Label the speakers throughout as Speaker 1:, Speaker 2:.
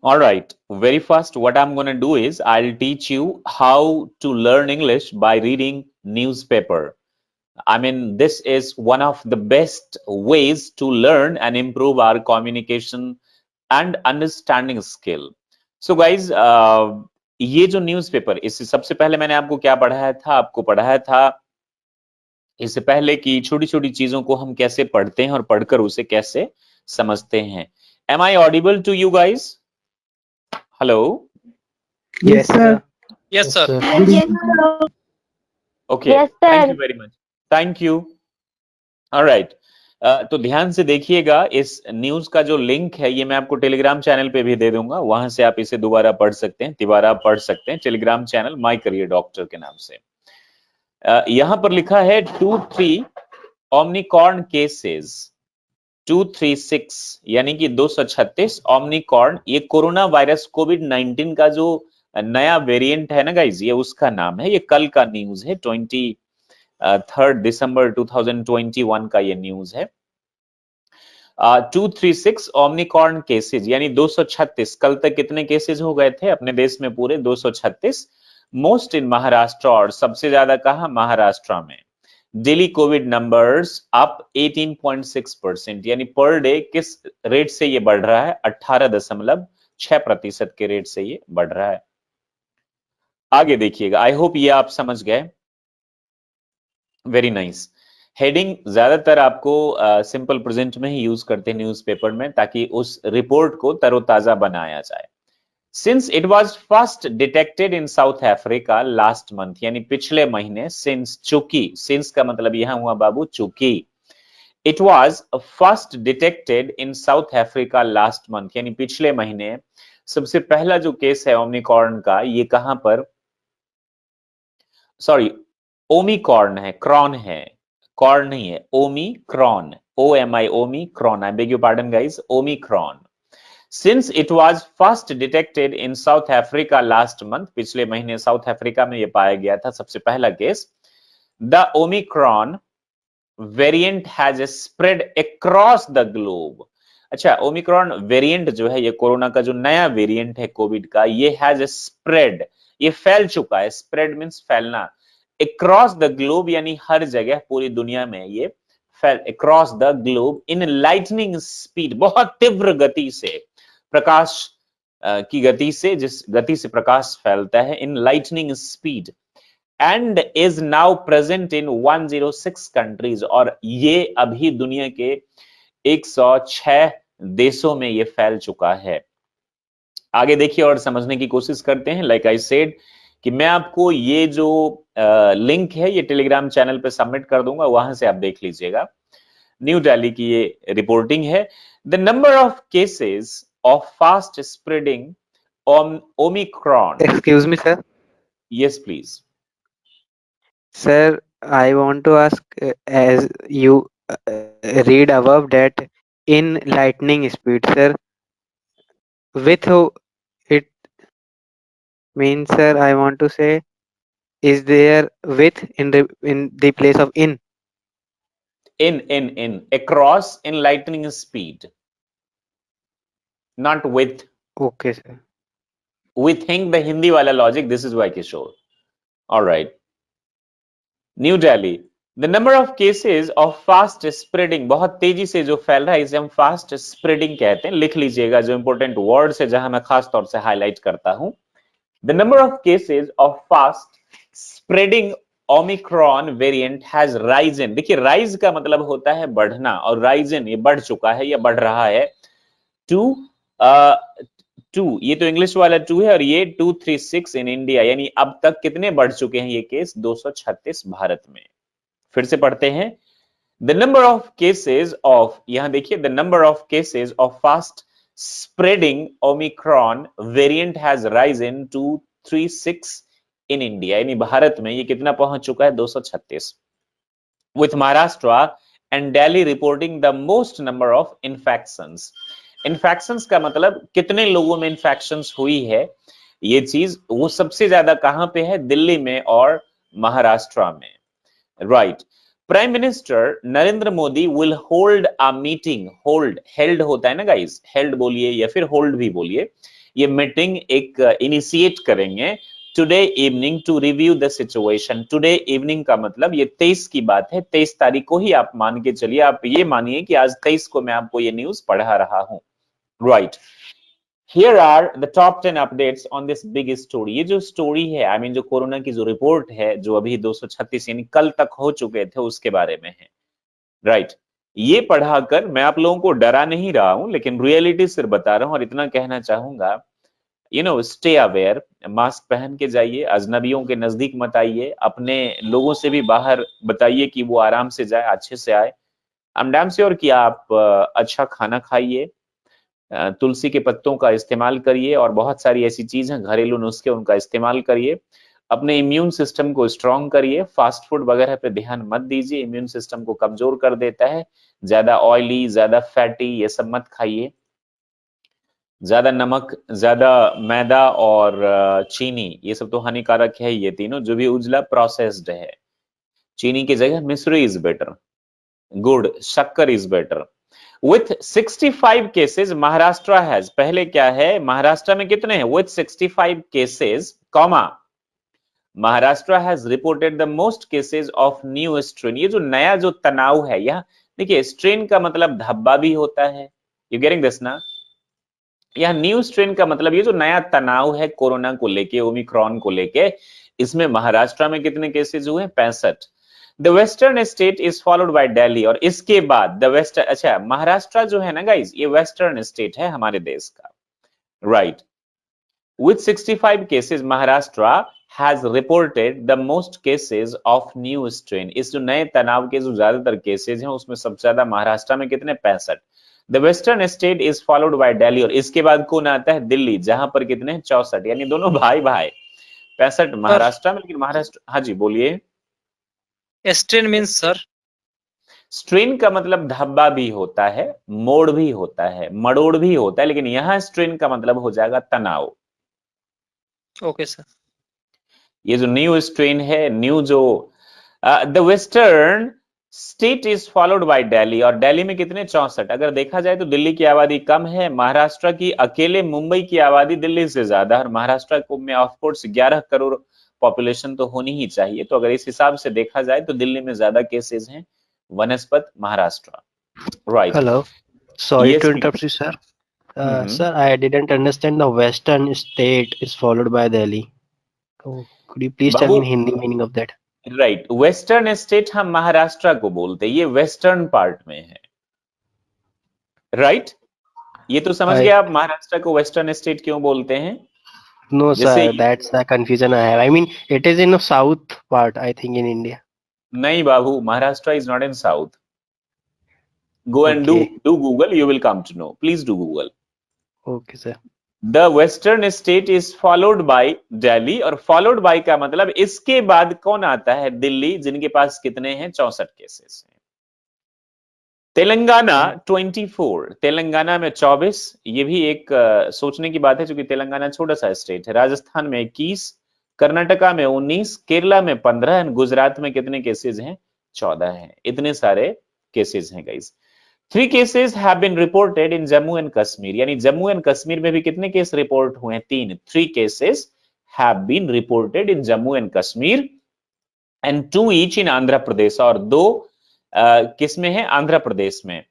Speaker 1: All right, very first, what I'm going to do is I'll teach you how to learn English by reading newspaper. I mean, this is one of the best ways to learn and improve our communication and understanding skill. So guys, ये जो newspaper, इससे सबसे पहले मैंने आपको क्या पढ़ाया था? आपको पढ़ाया था इससे पहले कि छोटी-छोटी चीजों को हम कैसे पढ़ते हैं और पढ़कर उसे कैसे समझते हैं. Am I audible to you guys? Hello?
Speaker 2: Yes,
Speaker 3: Yes,
Speaker 2: sir.
Speaker 3: sir.
Speaker 4: Yes,
Speaker 2: Yes,
Speaker 4: sir.
Speaker 2: sir.
Speaker 5: Yes, sir.
Speaker 1: Okay,
Speaker 5: Yes,
Speaker 1: thank you
Speaker 5: sir.
Speaker 1: very much. Thank you. All right. तो ध्यान से देखिएगा, इस न्यूज का जो लिंक है ये मैं आपको टेलीग्राम चैनल पे भी दे दूंगा, वहां से आप इसे दोबारा पढ़ सकते हैं, तिबारा पढ़ सकते हैं. Telegram channel my career doctor के नाम से. यहां पर लिखा है 2-3 ओमनिकॉर्न केसेस. 236 यानी कि 236 ओमनिकॉर्न, ये कोरोना वायरस कोविड-19 का जो नया वेरिएंट है ना गाइज, ये उसका नाम है. ये कल का न्यूज है, 23 दिसंबर 2021 का ये न्यूज है. 236 ओमनिकॉर्न केसेज यानी 236. कल तक कितने केसेज हो गए थे अपने देश में? पूरे 236. मोस्ट इन महाराष्ट्र, और सबसे ज्यादा कहां? महाराष्ट्र में. डेली कोविड नंबर्स अप 18.6%, यानी पर डे किस रेट से ये बढ़ रहा है? 18.6% के रेट से ये बढ़ रहा है. आगे देखिएगा, आई होप ये आप समझ गए. Very nice. हेडिंग ज्यादातर आपको सिंपल प्रेजेंट में ही यूज करते हैं न्यूज़पेपर में, ताकि उस रिपोर्ट को तरोताजा बनाया जाए. Since it was first detected in South Africa last month, यानी पिछले महीने. सिंस, चूंकि. सिंस का मतलब यहां हुआ बाबू चूंकि. It was first detected in South Africa last month, यानी पिछले महीने सबसे पहला जो केस है ओमिक्रॉन का, ये कहां पर? सॉरी, ओमिक्रॉन है, क्रॉन है, कॉर्न नहीं है. Omicron, OMI, Omicron. I beg your pardon guys, Omicron. Since it was first detected in South Africa last month, पिछले महीने साउथ अफ्रीका में ये पाया गया था सबसे पहला case. The Omicron variant has spread across the globe. अच्छा, ओमिक्रॉन वेरिएंट जो है, ये कोरोना का जो नया वेरिएंट है कोविड का, ये हैज स्प्रेड, ये फैल चुका है. स्प्रेड मींस फैलना. अक्रॉस द ग्लोब यानी हर जगह, पूरी दुनिया में ये फैल. Across the globe in lightning speed, बहुत तीव्र गति से, प्रकाश की गति से, जिस गति से प्रकाश फैलता है, in lightning speed. And is now present in 106 countries, और ये अभी दुनिया के 106 देशों में ये फैल चुका है. आगे देखिए और समझने की कोशिश करते हैं. लाइक आई सेड कि मैं आपको ये जो लिंक है ये टेलीग्राम चैनल पे सबमिट कर दूंगा, वहां से आप देख लीजिएगा. न्यू दिल्ली की ये रिपोर्टिंग है. The number of cases of fast spreading Omicron.
Speaker 3: Excuse me, sir.
Speaker 1: Yes, please.
Speaker 3: Sir, I want to ask, as you read above that in lightning speed, sir, with who it means, sir, I want to say, is there with in the place of in?
Speaker 1: In. Across in lightning speed. Not with.
Speaker 3: Okay, sir.
Speaker 1: We think the Hindi wala logic. This is why Kishore. All right. New Delhi. The number of cases of fast spreading, बहुत तेजी से जो फैल रहा है, इसे हम fast spreading कहते हैं. लिख लीजिएगा जो इंपॉर्टेंट वर्ड्स है, जहां मैं खास तौर से हाईलाइट करता हूं. The number of cases of fast spreading Omicron variant has risen. देखिए, rise का मतलब होता है बढ़ना, और risen ये बढ़ चुका है, ये बढ़ रहा है. टू ये तो इंग्लिश वाला 2 है, और ये 236 इन इंडिया, यानी अब तक कितने बढ़ चुके हैं ये केस? 236 भारत में. फिर से पढ़ते हैं. The number of cases of, यहां देखिए, the number of cases of fast spreading omicron variant has risen to 36 in India, यानी भारत में ये कितना पहुंच चुका है? 236. With Maharashtra and Delhi reporting the most number of infections. Infections का मतलब कितने लोगों में इन्फेक्शंस हुई है, ये चीज वो सबसे ज्यादा कहां पे है? दिल्ली में और महाराष्ट्र में. Right. Prime minister Narendra Modi will hold a meeting, hold, held होता है ना गाइस, हेल्ड बोलिए या फिर होल्ड भी बोलिए, ये मीटिंग एक इनिशिएट करेंगे today evening to review the situation. Today evening का मतलब ये 23 की बात है, 23 तारीख को ही आप मान के चलिए, आप ये मानिए कि आज 23 को मैं आपको ये न्यूज पढ़ा रहा हूं, right. Here are the top 10 updates on this big story। ये जो स्टोरी है, आई मीन जो कोरोना की जो रिपोर्ट है, जो अभी 236 यानी कल तक हो चुके थे, उसके बारे में है, राइट। ये पढ़ाकर मैं आप लोगों को डरा नहीं रहा हूं, लेकिन रियलिटी सिर्फ बता रहा हूं, और इतना कहना चाहूंगा, स्टे अवेयर, मास्क पहन के जाइए, अजनबियों के नजदीक मत आइए, अपने लोगों से भी बाहर बताइए कि वो आराम से जाए, अच्छे से आए। आई एम डैम श्योर कि आप अच्छा खाना खाइए, तुलसी के पत्तों का इस्तेमाल करिए, और बहुत सारी ऐसी चीज हैं घरेलू नुस्खे, उनका इस्तेमाल करिए। अपने इम्यून सिस्टम को स्ट्रांग करिए, फास्ट फूड वगैरह पे ध्यान मत दीजिए, इम्यून सिस्टम को कमजोर कर देता है। ज्यादा ऑयली, ज्यादा फैटी ये सब मत खाइए। ज्यादा नमक, ज्यादा मैदा और चीनी, ये सब तो हानिकारक है, ये तीनों जो भी उजला प्रोसेस्ड है। चीनी की जगह मिश्री इज बेटर, गुड़, शक्कर is better. With 65 cases, Maharashtra has, पहले क्या है, महाराष्ट्र में कितने हैं? With 65 cases, comma, Maharashtra has reported the most cases of new strain। ये जो नया जो तनाव है, यह देखिए, स्ट्रेन का मतलब धब्बा भी होता है, यू गेटिंग दिस ना? यह न्यू स्ट्रेन का मतलब ये जो नया तनाव है कोरोना को लेके, ओमिक्रॉन को लेके, इसमें महाराष्ट्र में कितने केसेस हुए? 65। The western state is followed by Delhi, और इसके बाद द वेस्ट, अच्छा महाराष्ट्र जो है ना गाइज, ये वेस्टर्न स्टेट है हमारे देश का, right. With 65 cases, Maharashtra has reported the most cases of new strain. इस जो नए तनाव के जो ज्यादातर केसेस हैं, उसमें सबसे ज्यादा महाराष्ट्र में कितने? 65। The western state is followed by Delhi, और इसके बाद कौन आता है? दिल्ली, जहां पर कितने? 64, यानी दोनों भाई भाई। 65
Speaker 2: सर
Speaker 1: महाराष्ट्र में, लेकिन महाराष्ट्र, हाँ जी बोलिए।
Speaker 2: Strain means sir?
Speaker 1: स्ट्रेन का मतलब धब्बा भी होता है, मोड़ भी होता है, मड़ोड़ भी होता है, लेकिन यहां स्ट्रेन का मतलब हो जाएगा तनाव।
Speaker 2: Okay sir.
Speaker 1: ये जो न्यू स्ट्रेन है, न्यू जो the western state is followed by Delhi, और दिल्ली में कितने? 64। अगर देखा जाए तो दिल्ली की आबादी कम है, महाराष्ट्र की, अकेले मुंबई की आबादी दिल्ली से ज्यादा है, और महाराष्ट्र को में ऑफ कोर्स 11 करोड़ पॉपुलेशन तो होनी ही चाहिए, तो अगर इस हिसाब से देखा जाए तो दिल्ली में ज्यादा केसेस हैं वनस्पत Maharashtra, right.
Speaker 4: Hello. Sorry
Speaker 1: yes
Speaker 4: to
Speaker 1: please.
Speaker 4: interrupt you, sir. Sir, I didn't understand the Western state is followed by Delhi. So, could you please tell
Speaker 1: Babu,
Speaker 4: me in Hindi meaning of that?
Speaker 1: Right, western state हम महाराष्ट्र को बोलते हैं, ये western part में है, right. ये तो समझ गए
Speaker 4: I
Speaker 1: आप महाराष्ट्र को वेस्टर्न स्टेट क्यों बोलते हैं?
Speaker 4: No,
Speaker 1: जैसे,
Speaker 4: sir. That's the confusion I have. I mean, it is in the south part, I think, in India.
Speaker 1: नहीं बाबू, Maharashtra is not in south. Go and do
Speaker 4: Okay.
Speaker 1: Do Google, you will come to know, please do Google.
Speaker 4: Okay, sir.
Speaker 1: The western state is followed by Delhi, और followed bye का मतलब इसके बाद कौन आता है? दिल्ली, जिनके पास कितने हैं? 64 केसेस हैं। तेलंगाना 24, तेलंगाना में 24, ये भी एक सोचने की बात है, क्योंकि तेलंगाना छोटा सा स्टेट है। राजस्थान में 21, कर्नाटका में 19, केरला में 15, एंड गुजरात में कितने केसेस हैं? 14 हैं। इतने सारे केसेस हैं guys. 3 cases have been reported in Jammu and Kashmir, यानी जम्मू एंड कश्मीर में भी कितने केस रिपोर्ट हुए हैं? 3। 3 cases have been reported in Jammu and Kashmir, and 2 each in Andhra Pradesh, और 2 किस में है? आंध्र प्रदेश में।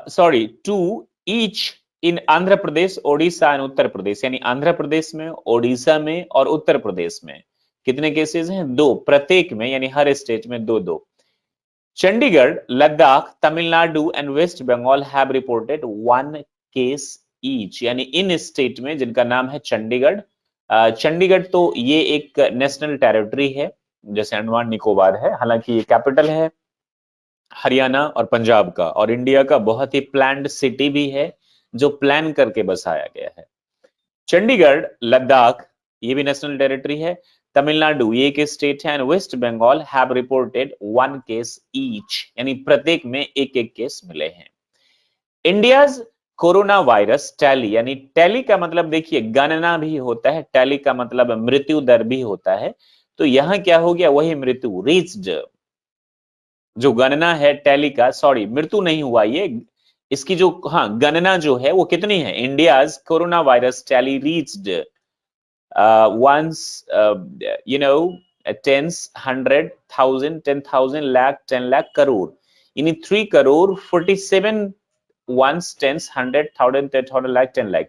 Speaker 1: Sorry, 2 each in Andhra Pradesh, Odisha and Uttar Pradesh, यानी आंध्र प्रदेश में, ओडिशा में और उत्तर प्रदेश में कितने केसेस हैं? 2 प्रत्येक में, यानी हर स्टेट में 2-2। Chandigarh, Ladakh, Tamil Nadu and West Bengal have reported 1 case each, यानी इन स्टेट में जिनका नाम है चंडीगढ़। चंडीगढ़ तो ये एक नेशनल टेरिटरी है, जैसे अंडमान निकोबार है, हालांकि ये कैपिटल है हरियाणा और पंजाब का, और इंडिया का बहुत ही प्लान्ड सिटी भी है, जो प्लान करके बसाया गया है। चंडीगढ़, लद्दाख, ये भी नेशनल टेरिटरी है, तमिलनाडु ये एक स्टेट है, and West Bengal have reported 1 case each, यानी प्रत्येक में एक-एक केस मिले हैं। इंडियाज कोरोना वायरस टैली, यानी टैली का मतलब देखिए गणना भी होता है, टैली का मतलब मृत्यु दर भी होता है। तो यहां क्या हो गया, वही मृत्यु रीच्ड, जो गणना है टैली का, सॉरी मृत्यु नहीं हुआ ये, इसकी जो हाँ गणना जो है वो कितनी है, India's corona virus tally reached once tens, 100,000, 10,000, lakh, 10 lakh, crore, यानी 3 crore 47 once tens, 100,000, 10,000, lakh, 10 lakh,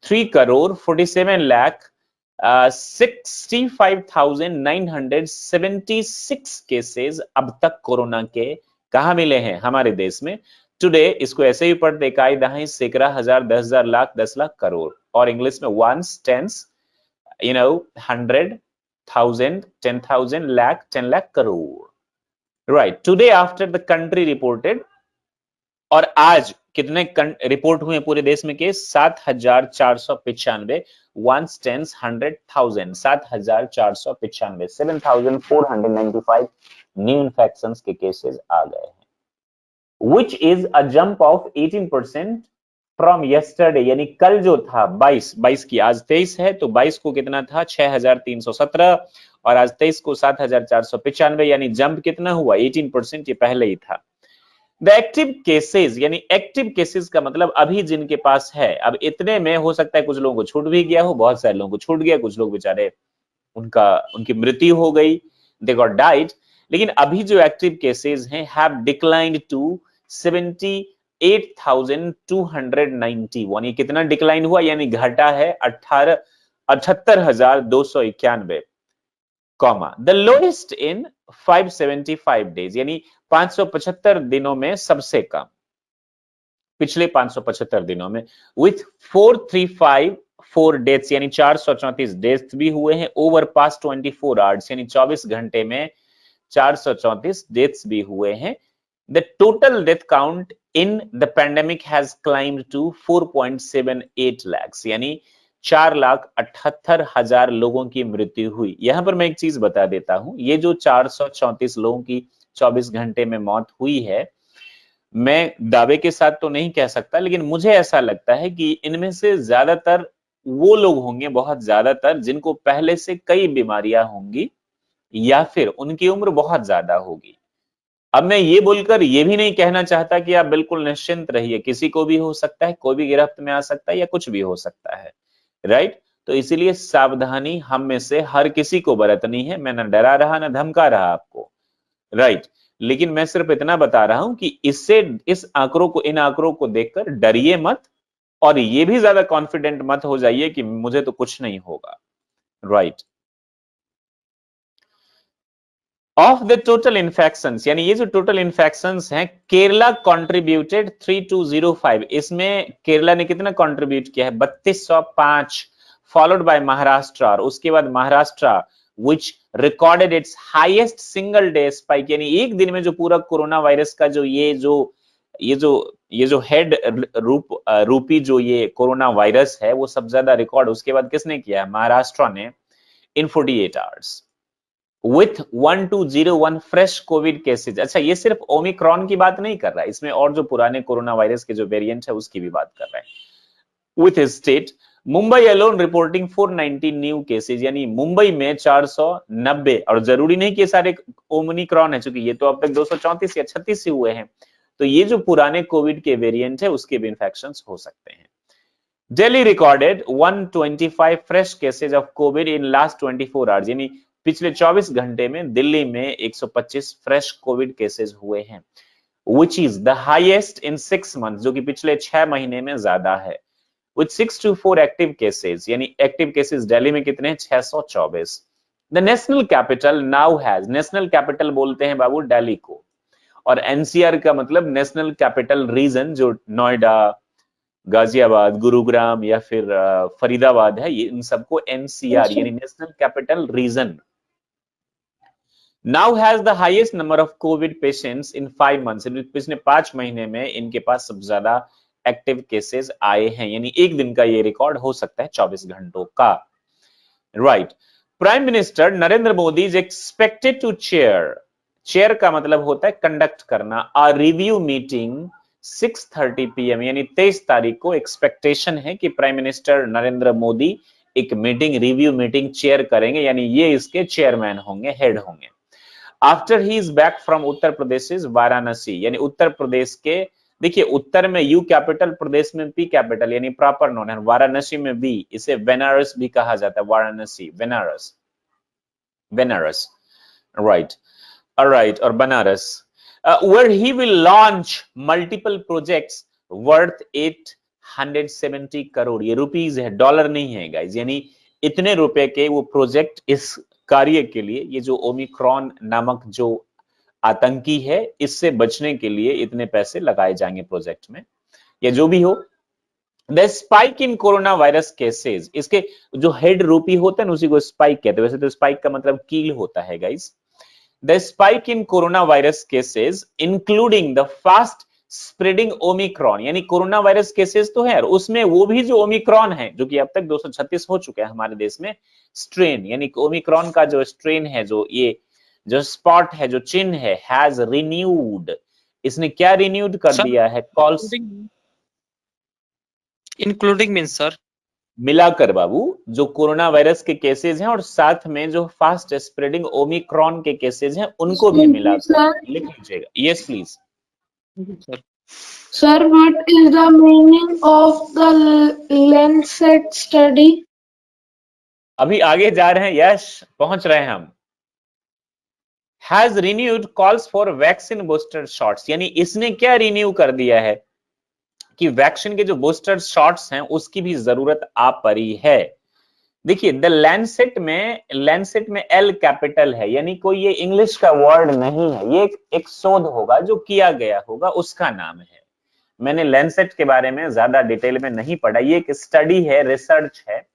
Speaker 1: 3 crore 47 lakh 65,976 cases अब तक कोरोना के कहा मिले हैं हमारे देश में। टुडे इसको ऐसे ही पढ़ देखाई दहाई सैकड़ा हजार 10,000 लाख 10 लाख करोड़, और इंग्लिश में ones tens 100,000, 10,000, lakh, 10 lakh crore. Right. Today after the country reported, और आज कितने रिपोर्ट हुए पूरे देश में case, 7,495, ones tens 100,000, 7,495, 7,495 new infections के केसेस आ गए हैं, which is a jump of 18% from yesterday, यानी कल जो था 22 की, आज 23 है, तो 22 को कितना था 6,317, और आज 23 को 7,495, यानी जंप कितना हुआ 18%, ये पहले ही था। द एक्टिव केसेस, यानी एक्टिव केसेस का मतलब अभी जिनके पास है, अब इतने में हो सकता है कुछ लोगों को छूट भी गया हो, बहुत सारे लोगों को छूट गया, कुछ लोग बेचारे उनकी मृत्यु हो गई, दे गॉट डाइड, लेकिन अभी जो एक्टिव केसेस हैं हैव डिक्लाइंड टू 78,291, ये कितना डिक्लाइन हुआ, यानी घटा है 78,291, comma the lowest in 575 days, यानी 575 दिनों में सबसे कम, पिछले 575 दिनों में, विथ 435 डेथ्स, यानी 434 डेथ्स भी हुए हैं, ओवर पास 24 आवर्स, यानी 24 घंटे में 434 डेथ्स भी हुए हैं। The total death count in the pandemic has climbed to 4.78 lakhs, यानी 4,78,000 लोगों की मृत्यु हुई। यहां पर मैं एक चीज बता देता हूं, ये जो 434 लोगों की 24 घंटे में मौत हुई है, मैं दावे के साथ तो नहीं कह सकता, लेकिन मुझे ऐसा लगता है कि इनमें से ज्यादातर वो लोग होंगे, बहुत ज्यादातर जिनको पहले से कई बीमारियां होंगी या फिर उनकी उम्र बहुत ज्यादा होगी। अब मैं ये बोलकर ये भी नहीं कहना चाहता कि आप बिल्कुल निश्चिंत रहिए, किसी को भी हो सकता है, कोई भी गिरफ्त में आ सकता है या कुछ भी हो सकता है, राइट। तो इसीलिए सावधानी हम में से हर किसी को बरतनी है। मैं न डरा रहा न धमका रहा आपको, राइट, लेकिन मैं सिर्फ इतना बता रहा हूं कि इससे इन आंकड़ों को देखकर डरिए मत, और ये भी ज्यादा कॉन्फिडेंट मत हो जाइए कि मुझे तो कुछ नहीं होगा, right. Of the total infections, यानी ये जो टोटल इन्फेक्शंस हैं, केरला कंट्रीब्यूटेड 3205, इसमें केरला ने कितना कंट्रीब्यूट किया है 3205, फॉलोड बाय महाराष्ट्र, और उसके बाद Maharashtra which recorded it's highest single day spike, यानी एक दिन में जो पूरा कोरोना वायरस का जो हेड रूपी जो ये कोरोना वायरस है वो सबसे ज्यादा रिकॉर्ड उसके बाद किसने किया है, महाराष्ट्र ने, इन 48 hours with 1201 fresh Covid cases. अच्छा, ये सिर्फ ओमिक्रॉन की बात नहीं कर रहा है, इसमें और जो पुराने कोरोना वायरस के जो वेरिएंट है उसकी भी बात कर रहा है। With state Mumbai alone reporting 490 new cases, यानी मुंबई में 490, और जरूरी नहीं कि सारे ओमिक्रॉन है, चूंकि ये तो अब तक 234 या 36 ही हुए हैं, तो ये जो पुराने कोविड के वेरिएंट है उसके भी इन्फेक्शंस हो सकते हैं। Delhi recorded 125 fresh cases of Covid in last 24 hours, यानी पिछले 24 घंटे में दिल्ली में 125 फ्रेश कोविड केसेस हुए हैं, which is the highest in 6 months, जो कि पिछले 6 महीने में ज्यादा है, with 624 एक्टिव केसेस, यानी एक्टिव केसेस दिल्ली में कितने हैं 624। The national capital now has, national capital बोलते हैं बाबू दिल्ली को, और एनसीआर का मतलब नेशनल कैपिटल रीजन, जो नोएडा, गाजियाबाद, गुरुग्राम या फिर फरीदाबाद है, ये इन सबको एनसीआर यानी national capital region, now has the highest number of COVID patients in 5 months, पिछले 5 महीने में इनके पास सबसे ज्यादा एक्टिव केसेस आए हैं, यानी एक दिन का ये रिकॉर्ड हो सकता है 24 घंटों का, right. Prime minister Narendra Modi is expected to chair का मतलब होता है कंडक्ट करना, अ रिव्यू मीटिंग 6:30 PM, यानी 23 तारीख को एक्सपेक्टेशन है कि प्राइम मिनिस्टर नरेंद्र मोदी एक मीटिंग, रिव्यू मीटिंग चेयर करेंगे, यानी ये इसके चेयरमैन होंगे, हेड होंगे। After he is back from Uttar Pradesh is Varanasi, यानी उत्तर प्रदेश के, देखिए उत्तर में यू कैपिटल, प्रदेश में पी कैपिटल, यानी प्रॉपर नोन है। वाराणसी में बी, इसे बनारस भी कहा जाता है, वाराणसी, बनारस, बनारस, राइट, ऑलराइट, और Banaras, where he will launch multiple projects worth 870 crore, ये रुपीज है, डॉलर नहीं है गाइस, यानी इतने रुपए के वो प्रोजेक्ट इस कार्य के लिए, ये जो ओमिक्रॉन नामक जो आतंकी है, इससे बचने के लिए इतने पैसे लगाए जाएंगे प्रोजेक्ट में, या जो भी हो। The spike in corona virus cases, इसके जो हेड रूपी होता है ना, उसी को स्पाइक कहते हैं। वैसे तो स्पाइक का मतलब कील होता है guys. The spike in corona virus cases including the fast spreading Omicron, यानी कोरोना वायरस केसेस तो है, और उसमें वो भी जो ओमिक्रॉन है, जो कि अब तक 236 हो चुके हैं हमारे देश में स्ट्रेन, यानी ओमिक्रॉन का जो स्ट्रेन है, जो ये जो स्पॉट है, जो चिन्ह है, हैज रिन्यूड, इसने क्या रिन्यूड कर
Speaker 2: Sir,
Speaker 1: दिया है, कॉल्स,
Speaker 2: including means sir.
Speaker 1: मिलाकर बाबू, जो कोरोना वायरस के केसेस हैं और साथ में जो फास्ट स्प्रेडिंग ओमिक्रॉन के केसेस हैं, उनको भी मिलाकर लिख लीजिएगा। Yes please.
Speaker 2: Sir.
Speaker 5: Sir, what is the meaning of the Lancet study?
Speaker 1: अभी आगे जा रहे हैं, यश, पहुंच रहे हैं हम। Has renewed calls for vaccine booster shots, यानी इसने क्या रिन्यू कर दिया है कि वैक्सीन के जो बूस्टर शॉट्स हैं उसकी भी जरूरत आ पड़ी है। देखिए द लैंसेट में एल कैपिटल है, यानी कोई ये इंग्लिश का वर्ड नहीं है, ये एक शोध होगा जो किया गया होगा, उसका नाम है। मैंने लैंसेट के बारे में ज्यादा डिटेल में नहीं पढ़ा, ये एक स्टडी है, रिसर्च है,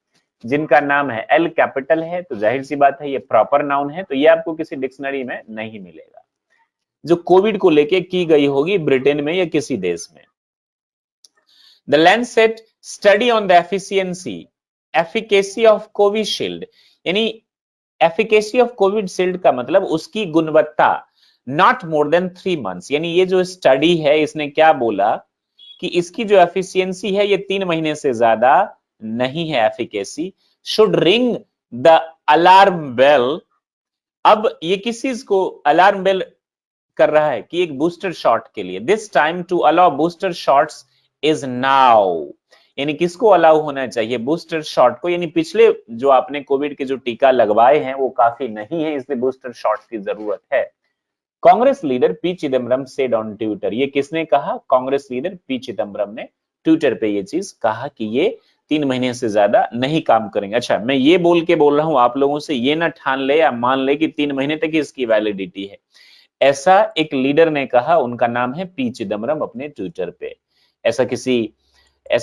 Speaker 1: जिनका नाम है एल कैपिटल है, तो जाहिर सी बात है ये प्रॉपर नाउन है, तो ये आपको किसी डिक्शनरी में नहीं मिलेगा, जो कोविड को लेके की गई होगी ब्रिटेन में या किसी देश में। The Lancet study on the efficacy of Covishield, यानी एफिकेसी ऑफ कोविशील्ड का मतलब उसकी गुणवत्ता, नॉट मोर देन 3 months, यानी ये जो स्टडी है इसने क्या बोला कि इसकी जो एफिशिएंसी है ये 3 महीने से ज्यादा नहीं है efficacy, should ring the alarm bell. अब ये किस चीज को अलार्म बेल कर रहा है कि एक बूस्टर शॉट के लिए, this time to allow booster shots is now, यानी किसको अलाउ होना चाहिए, बूस्टर शॉट को, यानी पिछले जो आपने कोविड के जो टीका लगवाए हैं वो काफी नहीं है, इसलिए बूस्टर शॉट की जरूरत है। Congress leader P Chidambaram said on Twitter, ये किसने कहा, कांग्रेस लीडर पी चिदम्बरम ने ट्विटर पे ये चीज कहा कि ये 3 महीने से ज्यादा नहीं काम करेंगे। अच्छा, मैं ये बोल रहा हूं आप लोगों से, ये ना ठान ले या मान ले कि 3 महीने तक इसकी वैलिडिटी है, ऐसा एक लीडर ने कहा, उनका नाम है पी चिदम्बरम, अपने ट्विटर पे। ऐसा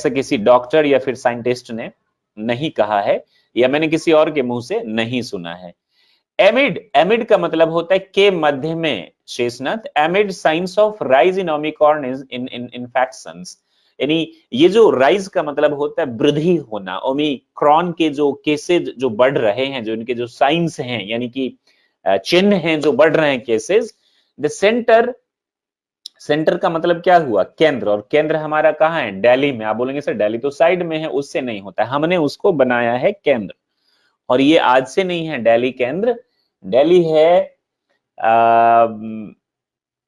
Speaker 1: किसी डॉक्टर या फिर साइंटिस्ट ने नहीं कहा है, या मैंने किसी और के मुंह से नहीं सुना है। एमिड का मतलब होता है के मध्य में, Sheshnath, एमिड signs of rise in Omicron in infections, यानी ये जो राइज का मतलब होता है वृद्धि होना, ओमिक्रॉन के जो केसेस जो बढ़ रहे हैं, जो इनके जो साइंस हैं, यानी कि चिन्ह हैं जो बढ़ रहे हैं केसेस। द सेंटर का मतलब क्या हुआ, केंद्र, और केंद्र हमारा कहाँ है, दिल्ली में। आप बोलेंगे सर दिल्ली तो साइड में है, उससे नहीं होता है, हमने उसको बनाया है केंद्र, और ये आज से नहीं है दिल्ली केंद्र, दिल्ली है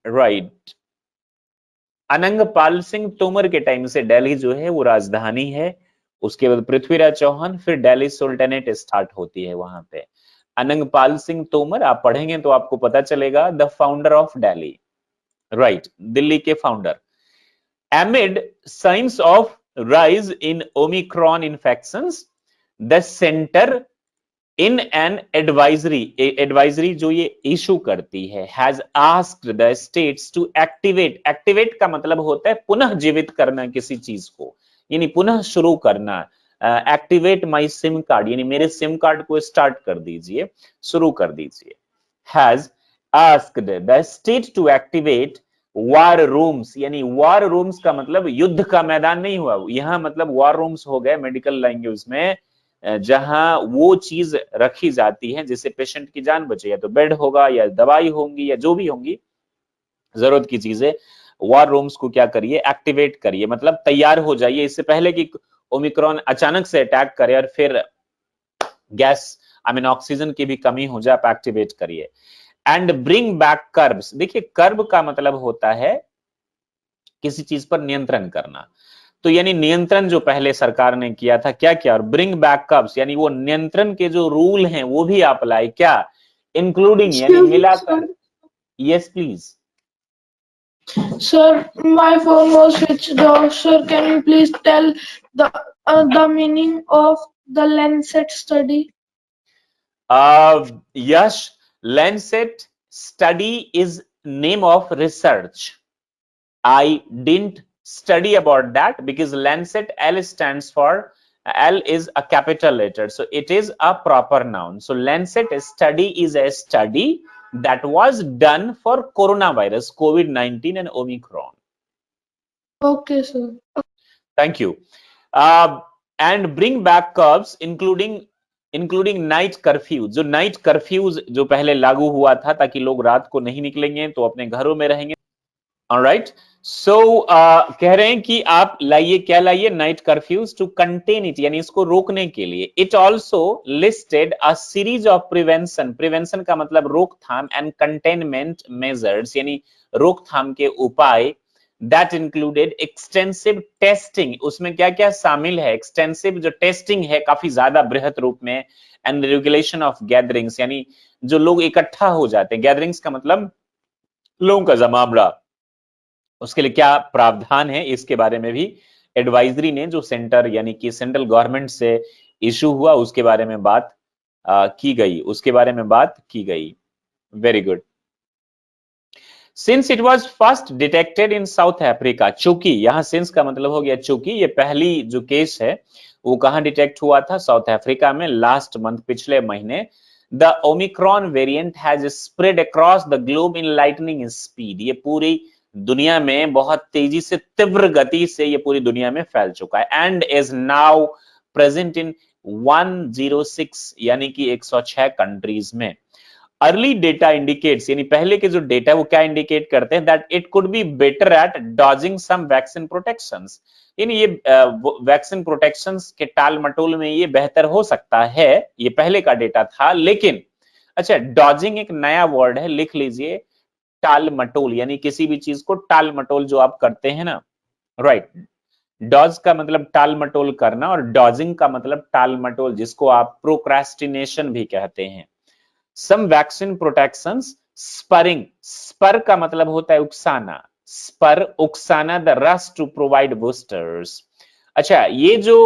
Speaker 1: राइट, अनंगपाल सिंह तोमर के टाइम से दिल्ली जो है वो राजधानी है। उसके बाद पृथ्वीराज चौहान, फिर दिल्ली सुल्तानेट स्टार्ट होती है वहां पे। अनंगपाल सिंह तोमर आप पढ़ेंगे तो आपको पता चलेगा, the founder of Delhi, right, Delhi के founder. Amid signs of rise in Omicron infections, the centre in an advisory जो ये इशू करती है, has asked the states to activate का मतलब होता है पुनः जीवित करना किसी चीज को, यानी पुनः शुरू करना, एक्टिवेट माय सिम कार्ड, यानी मेरे सिम कार्ड को स्टार्ट कर दीजिए, शुरू कर दीजिए। Has asked the state to activate war rooms, यानी वार रूम्स का मतलब युद्ध का मैदान नहीं हुआ, यहां मतलब वार रूम्स हो गए मेडिकल लैंग्वेज में, जहां वो चीज रखी जाती है जिससे पेशेंट की जान बचे, या तो बेड होगा या दवाई होंगी या जो भी होंगी जरूरत की चीजें। वॉर रूम्स को क्या करिए, एक्टिवेट करिए, मतलब तैयार हो जाइए, इससे पहले कि ओमिक्रॉन अचानक से अटैक करे और फिर गैस आई मीन ऑक्सीजन की भी कमी हो जाए, आप एक्टिवेट करिए। एंड ब्रिंग बैक कर्ब्स, देखिए कर्ब का मतलब होता है किसी चीज पर नियंत्रण करना, तो यानी नियंत्रण जो पहले सरकार ने किया था क्या किया, और ब्रिंग बैक कर्ब्स यानी वो नियंत्रण के जो रूल हैं वो भी आप लाए क्या, इंक्लूडिंग यानी
Speaker 5: Excuse me,
Speaker 1: मिलाकर। Yes please.
Speaker 5: sir, my phone was switched off. Sir, can you please tell the meaning of the Lancet study?
Speaker 1: Yash, Lancet study is name of research. I didn't study about that because Lancet, L stands for, L is a capital letter, so it is a proper noun. So Lancet study is a study that was done for coronavirus, COVID-19 and Omicron.
Speaker 5: Okay, sir.
Speaker 1: Thank you. And bring back curves including night curfew, जो night curfew जो पहले लागू हुआ था ताकि लोग रात को नहीं निकलेंगे तो अपने घरों में रहेंगे। ऑलराइट, सो कह रहे हैं कि आप लाइए, क्या लाइए, night curfews to contain it, यानी इसको रोकने के लिए। It also listed a series of prevention, prevention का मतलब रोकथाम, एंड कंटेनमेंट मेजर्स यानी रोकथाम के उपाय, दैट इंक्लूडेड एक्सटेंसिव टेस्टिंग, उसमें क्या क्या शामिल है, एक्सटेंसिव जो टेस्टिंग है काफी ज्यादा बृहत रूप में, एंड रेगुलेशन ऑफ गैदरिंग्स यानी जो लोग इकट्ठा हो जाते हैं, गैदरिंग्स का मतलब लोगों का जमावड़ा, उसके लिए क्या प्रावधान है, इसके बारे में भी एडवाइजरी ने जो सेंटर यानी कि सेंट्रल गवर्नमेंट से इशू हुआ उसके बारे में बात की गई, उसके बारे में बात की गई। Very good. Since it was first detected in South Africa, चूंकि यहां सिंस का मतलब हो गया चूंकि, ये पहली जो केस है वो कहां डिटेक्ट हुआ था, साउथ अफ्रीका में, लास्ट मंथ, पिछले महीने। The Omicron variant has spread across the globe in lightning speed, ये पूरी दुनिया में बहुत तेजी से, तीव्र गति से ये पूरी दुनिया में फैल चुका है। And is now present in 106 यानी कि 106 कंट्रीज में। अर्ली डेटा इंडिकेट्स, यानी पहले के जो डेटा वो क्या इंडिकेट करते हैं, that it could be better at dodging some vaccine protections, यानी ये वैक्सीन प्रोटेक्शंस के टाल मटोल में ये बेहतर हो सकता है, ये पहले का डेटा था। लेकिन अच्छा, डॉजिंग एक नया वर्ड है, लिख लीजिए, टाल मटोल, यानी किसी भी चीज को टाल मटोल जो आप करते हैं ना, राइट। डॉज का मतलब टाल मटोल करना, और डॉजिंग का मतलब टाल मटोल, जिसको आप प्रोक्रास्टिनेशन भी कहते हैं। Some vaccine protections, spurring, spur का मतलब होता है उकसाना, स्पर उकसाना, the rush to provide boosters. अच्छा, ये जो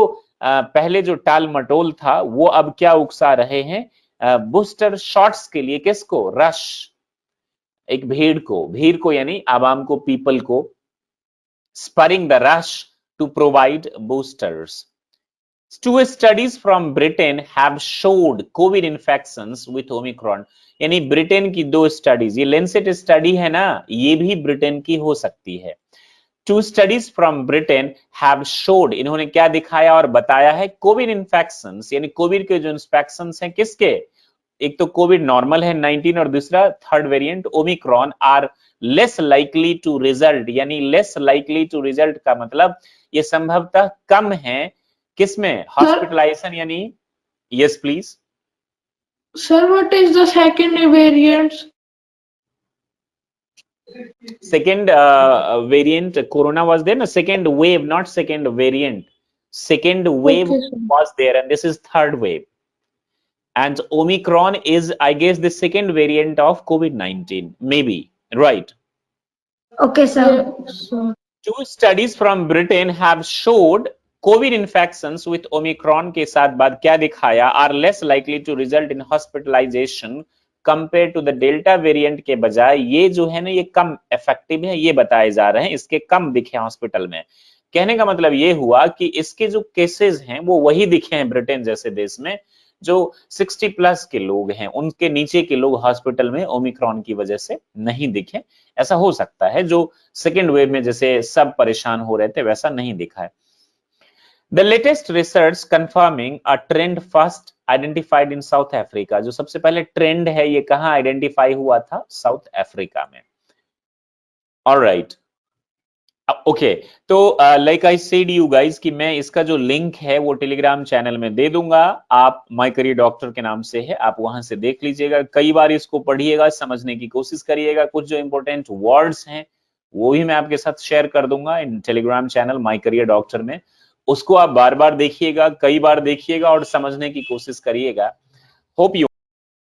Speaker 1: पहले जो टाल मटोल था वो अब क्या उकसा रहे हैं, बूस्टर शॉट्स के लिए, किसको, रश, एक भीड़ को यानी आवाम को, पीपल को, spurring the rush to provide boosters. Two studies from Britain have showed COVID infections with Omicron. यानी ब्रिटेन की दो स्टडीज, ये लेंसेट स्टडी है ना, ये भी ब्रिटेन की हो सकती है। Two studies from Britain have showed, इन्होंने क्या दिखाया और बताया है, कोविड इन्फेक्शंस यानी कोविड के जो इन्फेक्शंस हैं, किसके, एक तो कोविड नॉर्मल है 19 और दूसरा third variant omicron, are less likely to result, यानी लेस लाइकली टू रिजल्ट का मतलब ये संभवतः कम है किसमें, हॉस्पिटलाइजेशन यानी। Yes please.
Speaker 5: Sir, what is the second variant?
Speaker 1: Second variant corona was there, no, second wave, not second variant, second wave
Speaker 5: Okay, sir.
Speaker 1: was there, and this is third wave. And Omicron is, I guess, the second variant of COVID-19, maybe, right?
Speaker 5: Okay, sir. Yes, sir.
Speaker 1: Two studies from Britain have showed COVID infections with Omicron के साथ बाद क्या दिखाया, are less likely to result in hospitalization compared to the Delta variant के बजाय, ये जो है ना ये कम इफेक्टिव है, ये बताए जा रहे हैं, इसके कम दिखे हॉस्पिटल में। कहने का मतलब ये हुआ कि इसके जो केसेस हैं वो वही दिखे हैं ब्रिटेन जैसे देश में, जो 60 प्लस के लोग हैं, उनके नीचे के लोग हॉस्पिटल में ओमिक्रॉन की वजह से नहीं दिखे। ऐसा हो सकता है, जो सेकेंड वेव में जैसे सब परेशान हो रहे थे वैसा नहीं दिखा है। The latest research confirming a trend first identified in South Africa, जो सबसे पहले ट्रेंड है ये कहां आइडेंटिफाई हुआ था, साउथ अफ्रीका में। ऑलराइट, ओके, तो like I said you guys कि मैं इसका जो लिंक है वो टेलीग्राम चैनल में दे दूंगा। आप माय करियर डॉक्टर के नाम से है, आप वहां से देख लीजिएगा, कई बार इसको पढ़िएगा, समझने की कोशिश करिएगा। कुछ जो इंपॉर्टेंट वर्ड्स हैं वो भी मैं आपके साथ शेयर कर दूंगा इन Telegram channel my career doctor में। उसको आप बार बार देखिएगा, कई बार देखिएगा और समझने की कोशिश करिएगा। Hope you